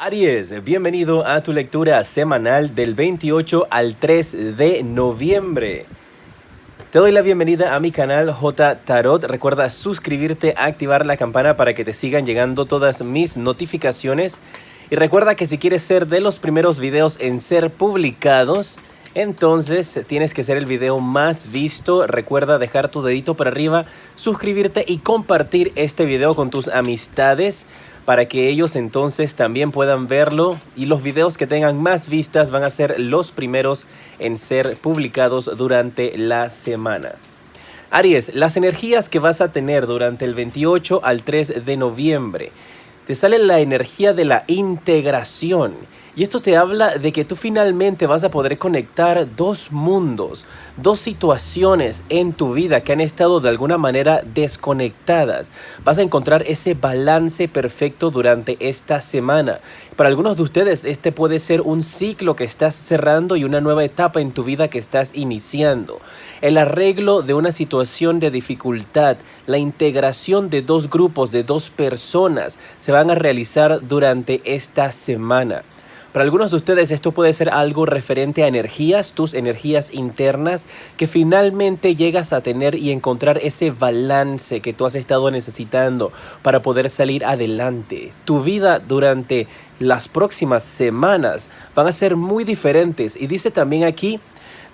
Aries, bienvenido a tu lectura semanal del 28 al 3 de noviembre. Te doy la bienvenida a mi canal J Tarot. Recuerda suscribirte, activar la campana para que te sigan llegando todas mis notificaciones. Y recuerda que si quieres ser de los primeros videos en ser publicados, entonces tienes que ser el video más visto. Recuerda dejar tu dedito para arriba, suscribirte y compartir este video con tus amistades, para que ellos entonces también puedan verlo, y los videos que tengan más vistas van a ser los primeros en ser publicados durante la semana. Aries, las energías que vas a tener durante el 28 al 3 de noviembre. Te sale la energía de la integración. Y esto te habla de que tú finalmente vas a poder conectar dos mundos, dos situaciones en tu vida que han estado de alguna manera desconectadas. Vas a encontrar ese balance perfecto durante esta semana. Para algunos de ustedes este puede ser un ciclo que estás cerrando y una nueva etapa en tu vida que estás iniciando. El arreglo de una situación de dificultad, la integración de dos grupos, de dos personas, se van a realizar durante esta semana. Para algunos de ustedes esto puede ser algo referente a energías, tus energías internas, que finalmente llegas a tener y encontrar ese balance que tú has estado necesitando para poder salir adelante. Tu vida durante las próximas semanas van a ser muy diferentes, y dice también aquí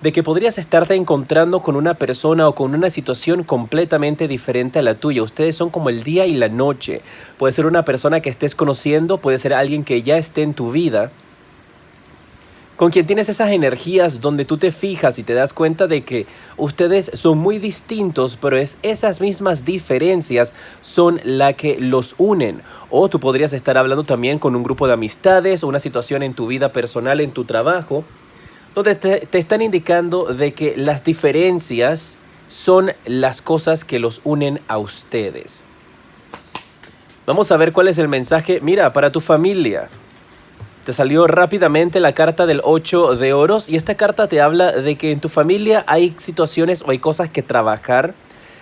de que podrías estarte encontrando con una persona o con una situación completamente diferente a la tuya. Ustedes son como el día y la noche. Puede ser una persona que estés conociendo, puede ser alguien que ya esté en tu vida, con quien tienes esas energías donde tú te fijas y te das cuenta de que ustedes son muy distintos, pero esas mismas diferencias son las que los unen. O tú podrías estar hablando también con un grupo de amistades o una situación en tu vida personal, en tu trabajo, donde te están indicando de que las diferencias son las cosas que los unen a ustedes. Vamos a ver cuál es el mensaje. Mira, para tu familia. Te salió rápidamente la carta del 8 de oros, y esta carta te habla de que en tu familia hay situaciones o hay cosas que trabajar.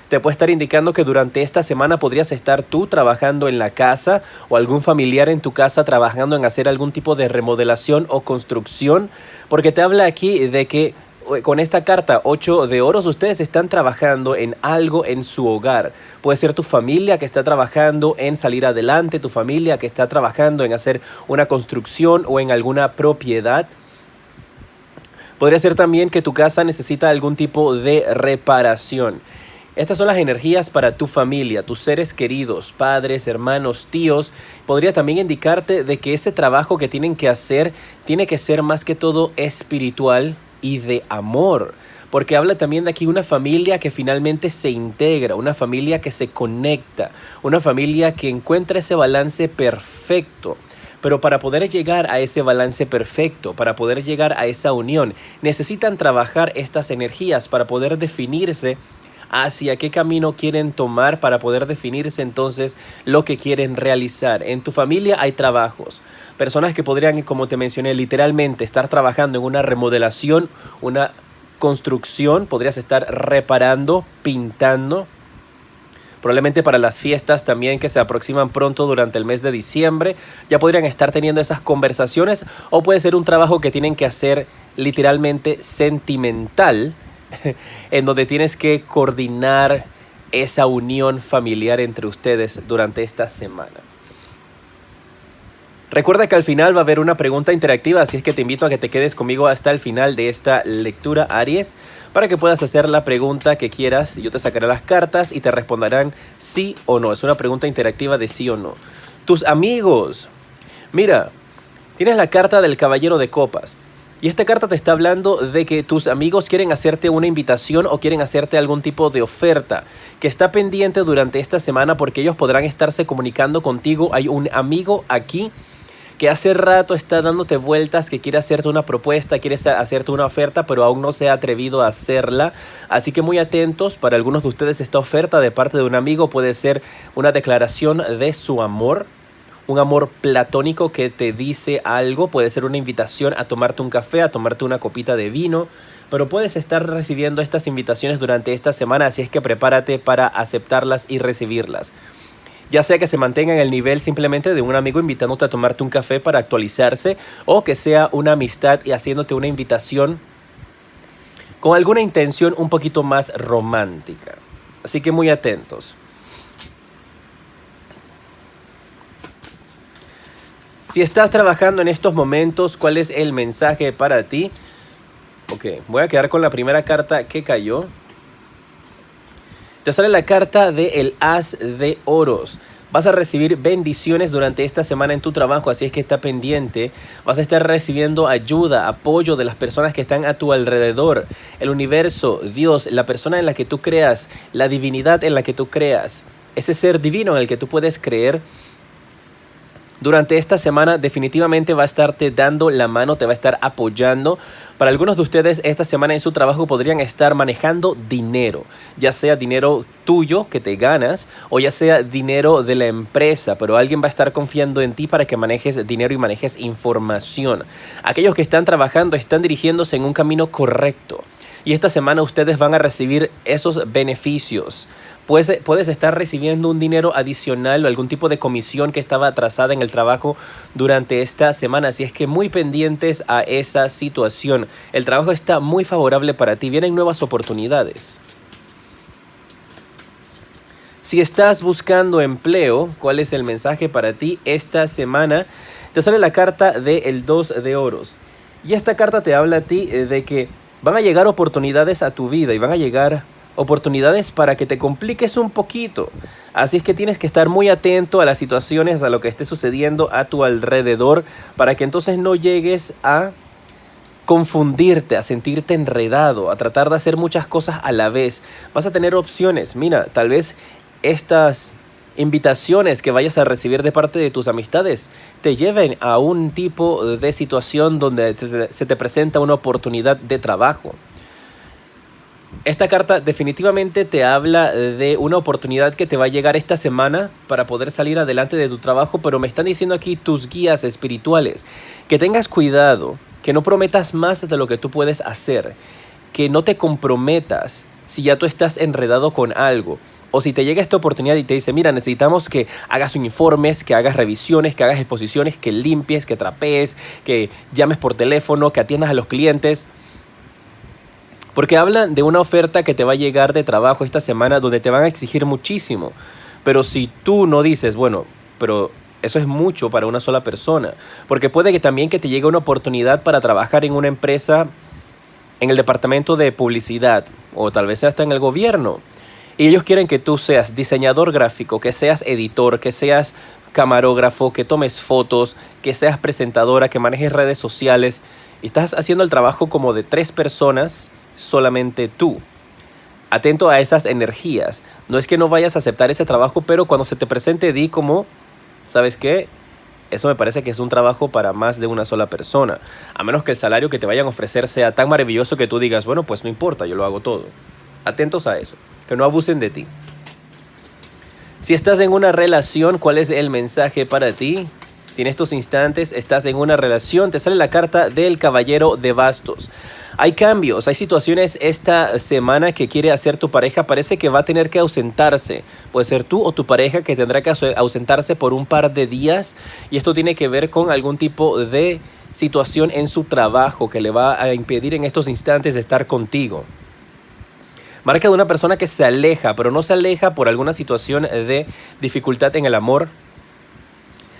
Te puede estar indicando que durante esta semana podrías estar tú trabajando en la casa, o algún familiar en tu casa trabajando en hacer algún tipo de remodelación o construcción, porque te habla aquí de que con esta carta 8 de oros ustedes están trabajando en algo en su hogar. Puede ser tu familia que está trabajando en salir adelante, tu familia que está trabajando en hacer una construcción o en alguna propiedad. Podría ser también que tu casa necesita algún tipo de reparación. Estas son las energías para tu familia, tus seres queridos, padres, hermanos, tíos. Podría también indicarte de que ese trabajo que tienen que hacer tiene que ser más que todo espiritual y de amor, porque habla también de aquí una familia que finalmente se integra, una familia que se conecta, una familia que encuentra ese balance perfecto. Pero para poder llegar a ese balance perfecto, para poder llegar a esa unión, necesitan trabajar estas energías para poder definirse hacia qué camino quieren tomar, para poder definirse entonces lo que quieren realizar. En tu familia hay trabajos, personas que podrían, como te mencioné, literalmente estar trabajando en una remodelación, una construcción, podrías estar reparando, pintando. Probablemente para las fiestas también que se aproximan pronto durante el mes de diciembre, ya podrían estar teniendo esas conversaciones, o puede ser un trabajo que tienen que hacer literalmente sentimental, en donde tienes que coordinar esa unión familiar entre ustedes durante esta semana. Recuerda que al final va a haber una pregunta interactiva, así es que te invito a que te quedes conmigo hasta el final de esta lectura, Aries, para que puedas hacer la pregunta que quieras. Yo te sacaré las cartas y te responderán sí o no. Es una pregunta interactiva de sí o no. Tus amigos. Mira, tienes la carta del Caballero de Copas. Y esta carta te está hablando de que tus amigos quieren hacerte una invitación o quieren hacerte algún tipo de oferta que está pendiente durante esta semana, porque ellos podrán estarse comunicando contigo. Hay un amigo aquí que hace rato está dándote vueltas, que quiere hacerte una propuesta, quiere hacerte una oferta, pero aún no se ha atrevido a hacerla. Así que muy atentos. Para algunos de ustedes esta oferta de parte de un amigo puede ser una declaración de su amor, un amor platónico que te dice algo. Puede ser una invitación a tomarte un café, a tomarte una copita de vino, pero puedes estar recibiendo estas invitaciones durante esta semana, así es que prepárate para aceptarlas y recibirlas. ya sea que se mantenga en el nivel simplemente de un amigo invitándote a tomarte un café para actualizarse, o que sea una amistad y haciéndote una invitación con alguna intención un poquito más romántica. Así que muy atentos. Si estás trabajando en estos momentos, ¿cuál es el mensaje para ti? Ok, voy a quedar con la primera carta que cayó. Te sale la carta del As de Oros. Vas a recibir bendiciones durante esta semana en tu trabajo, así es que está pendiente. Vas a estar recibiendo ayuda, apoyo de las personas que están a tu alrededor. El universo, Dios, la persona en la que tú creas, la divinidad en la que tú creas, ese ser divino en el que tú puedes creer, durante esta semana definitivamente va a estarte dando la mano, te va a estar apoyando. Para algunos de ustedes esta semana en su trabajo podrían estar manejando dinero, ya sea dinero tuyo que te ganas o ya sea dinero de la empresa, pero alguien va a estar confiando en ti para que manejes dinero y manejes información. Aquellos que están trabajando están dirigiéndose en un camino correcto y esta semana ustedes van a recibir esos beneficios. Puedes estar recibiendo un dinero adicional o algún tipo de comisión que estaba atrasada en el trabajo durante esta semana. Así es que muy pendientes a esa situación. El trabajo está muy favorable para ti. Vienen nuevas oportunidades. Si estás buscando empleo, ¿cuál es el mensaje para ti esta semana? Te sale la carta del 2 de oros. Y esta carta te habla a ti de que van a llegar oportunidades a tu vida y van a llegar oportunidades para que te compliques un poquito. Así es que tienes que estar muy atento a las situaciones, a lo que esté sucediendo a tu alrededor, para que entonces no llegues a confundirte, a sentirte enredado, a tratar de hacer muchas cosas a la vez. Vas a tener opciones. Mira, tal vez estas invitaciones que vayas a recibir de parte de tus amistades te lleven a un tipo de situación donde se te presenta una oportunidad de trabajo. Esta carta definitivamente te habla de una oportunidad que te va a llegar esta semana para poder salir adelante de tu trabajo, pero me están diciendo aquí tus guías espirituales que tengas cuidado, que no prometas más de lo que tú puedes hacer, que no te comprometas si ya tú estás enredado con algo. O si te llega esta oportunidad y te dice, mira, necesitamos que hagas informes, que hagas revisiones, que hagas exposiciones, que limpies, que trapees, que llames por teléfono, que atiendas a los clientes. Porque hablan de una oferta que te va a llegar de trabajo esta semana donde te van a exigir muchísimo. Pero si tú no dices, bueno, pero eso es mucho para una sola persona. Porque puede que también que te llegue una oportunidad para trabajar en una empresa en el departamento de publicidad o tal vez hasta en el gobierno. Y ellos quieren que tú seas diseñador gráfico, que seas editor, que seas camarógrafo, que tomes fotos, que seas presentadora, que manejes redes sociales. Y estás haciendo el trabajo como de 3 personas, solamente tú. Atento a esas energías. No es que no vayas a aceptar ese trabajo, pero cuando se te presente di como, ¿sabes qué? Eso me parece que es un trabajo para más de una sola persona. A menos que el salario que te vayan a ofrecer sea tan maravilloso que tú digas, bueno, pues no importa, yo lo hago todo. Atentos a eso, que no abusen de ti. Si estás en una relación, ¿cuál es el mensaje para ti? Si en estos instantes estás en una relación, te sale la carta del Caballero de Bastos. Hay cambios, hay situaciones esta semana que quiere hacer tu pareja. Parece que va a tener que ausentarse. Puede ser tú o tu pareja que tendrá que ausentarse por un par de días. Y esto tiene que ver con algún tipo de situación en su trabajo que le va a impedir en estos instantes de estar contigo. Marca de una persona que se aleja, pero no se aleja por alguna situación de dificultad en el amor.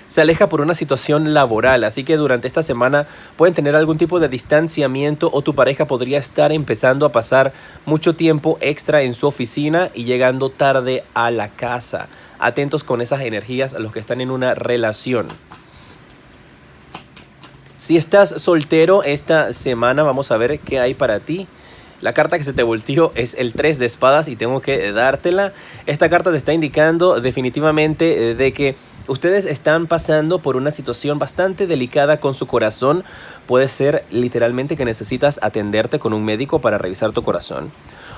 Se aleja por una situación laboral, así que durante esta semana pueden tener algún tipo de distanciamiento o tu pareja podría estar empezando a pasar mucho tiempo extra en su oficina y llegando tarde a la casa. Atentos con esas energías a los que están en una relación. Si estás soltero esta semana, vamos a ver qué hay para ti. La carta que se te volteó es el 3 de espadas y tengo que dártela. Esta carta te está indicando definitivamente de que ustedes están pasando por una situación bastante delicada con su corazón. Puede ser literalmente que necesitas atenderte con un médico para revisar tu corazón.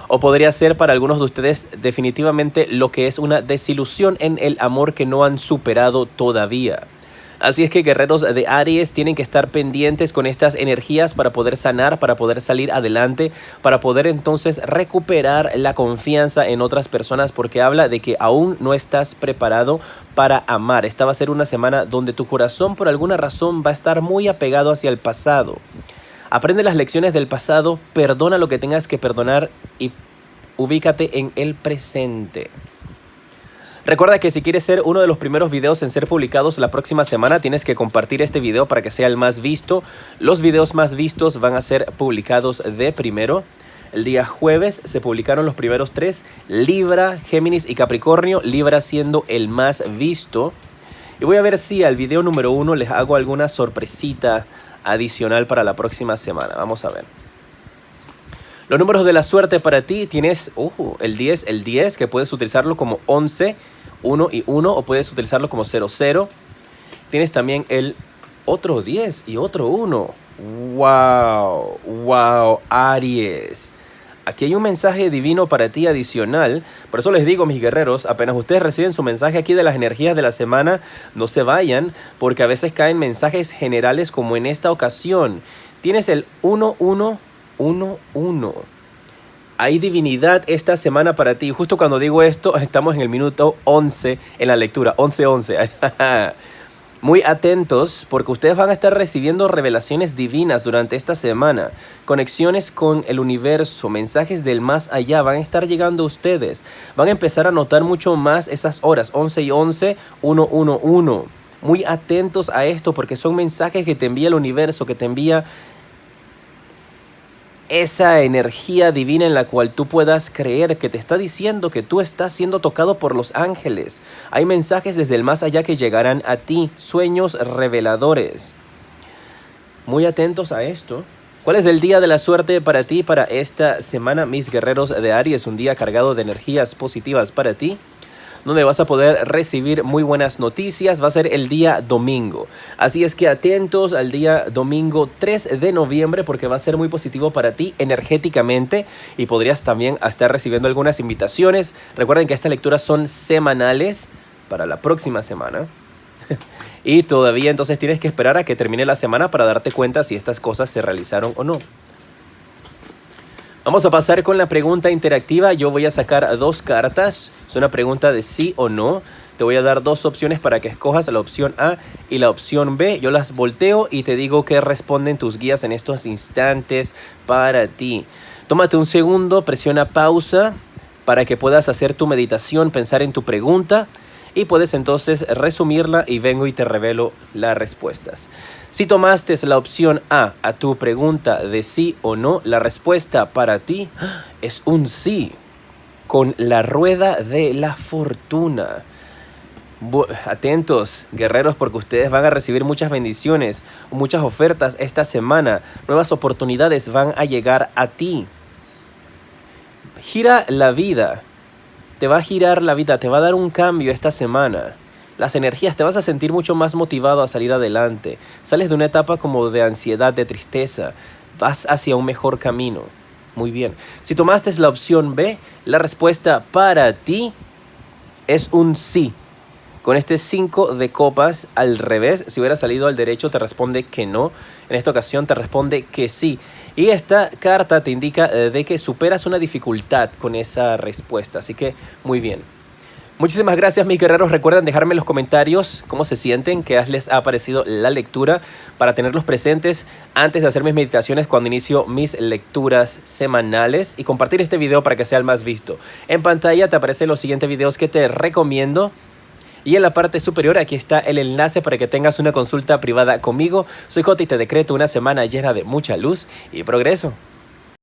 O podría ser para algunos de ustedes definitivamente lo que es una desilusión en el amor que no han superado todavía. Así es que guerreros de Aries tienen que estar pendientes con estas energías para poder sanar, para poder salir adelante, para poder entonces recuperar la confianza en otras personas, porque habla de que aún no estás preparado para amar. Esta va a ser una semana donde tu corazón por alguna razón va a estar muy apegado hacia el pasado. Aprende las lecciones del pasado, perdona lo que tengas que perdonar y ubícate en el presente. Recuerda que si quieres ser uno de los primeros videos en ser publicados la próxima semana, tienes que compartir este video para que sea el más visto. Los videos más vistos van a ser publicados de primero. El día jueves se publicaron los primeros 3, Libra, Géminis y Capricornio, Libra siendo el más visto. Y voy a ver si al video número 1 les hago alguna sorpresita adicional para la próxima semana. Vamos a ver. Los números de la suerte para ti, tienes el 10, que puedes utilizarlo como 11, 1 y 1, o puedes utilizarlo como 0, 0. Tienes también el otro 10 y otro 1. ¡Wow! ¡Wow! Aries. Aquí hay un mensaje divino para ti adicional. Por eso les digo, mis guerreros, apenas ustedes reciben su mensaje aquí de las energías de la semana, no se vayan, porque a veces caen mensajes generales como en esta ocasión. Tienes el 1, 1, 1, 1. Hay divinidad esta semana para ti. Justo cuando digo esto, estamos en el minuto 11 en la lectura. 11, 11. Muy atentos porque ustedes van a estar recibiendo revelaciones divinas durante esta semana. Conexiones con el universo, mensajes del más allá van a estar llegando a ustedes. Van a empezar a notar mucho más esas horas. 11 y 11, 1, 1, 1. Muy atentos a esto porque son mensajes que te envía el universo, que te envía esa energía divina en la cual tú puedas creer, que te está diciendo que tú estás siendo tocado por los ángeles. Hay mensajes desde el más allá que llegarán a ti, sueños reveladores. Muy atentos a esto. ¿Cuál es el día de la suerte para ti para esta semana, mis guerreros de Aries? Un día cargado de energías positivas para ti, donde vas a poder recibir muy buenas noticias. Va a ser el día domingo. Así es que atentos al día domingo 3 de noviembre porque va a ser muy positivo para ti energéticamente y podrías también estar recibiendo algunas invitaciones. Recuerden que estas lecturas son semanales para la próxima semana. Y todavía entonces tienes que esperar a que termine la semana para darte cuenta si estas cosas se realizaron o no. Vamos a pasar con la pregunta interactiva. Yo voy a sacar 2 cartas. Es una pregunta de sí o no. Te voy a dar 2 opciones para que escojas la opción A y la opción B. Yo las volteo y te digo qué responden tus guías en estos instantes para ti. Tómate un segundo, presiona pausa para que puedas hacer tu meditación, pensar en tu pregunta y puedes entonces resumirla y vengo y te revelo las respuestas. Si tomaste la opción A tu pregunta de sí o no, la respuesta para ti es un sí, con la rueda de la fortuna. Atentos, guerreros, porque ustedes van a recibir muchas bendiciones, muchas ofertas esta semana. Nuevas oportunidades van a llegar a ti. Gira la vida. Te va a girar la vida, te va a dar un cambio esta semana. Las energías, te vas a sentir mucho más motivado a salir adelante. Sales de una etapa como de ansiedad, de tristeza. Vas hacia un mejor camino. Muy bien. Si tomaste la opción B, la respuesta para ti es un sí. Con este 5 de copas al revés, si hubiera salido al derecho te responde que no. En esta ocasión te responde que sí. Y esta carta te indica de que superas una dificultad con esa respuesta. Así que muy bien. Muchísimas gracias, mis guerreros. Recuerden dejarme en los comentarios cómo se sienten, qué les ha parecido la lectura para tenerlos presentes antes de hacer mis meditaciones cuando inicio mis lecturas semanales y compartir este video para que sea el más visto. En pantalla te aparecen los siguientes videos que te recomiendo y en la parte superior aquí está el enlace para que tengas una consulta privada conmigo. Soy Jota y te decreto una semana llena de mucha luz y progreso.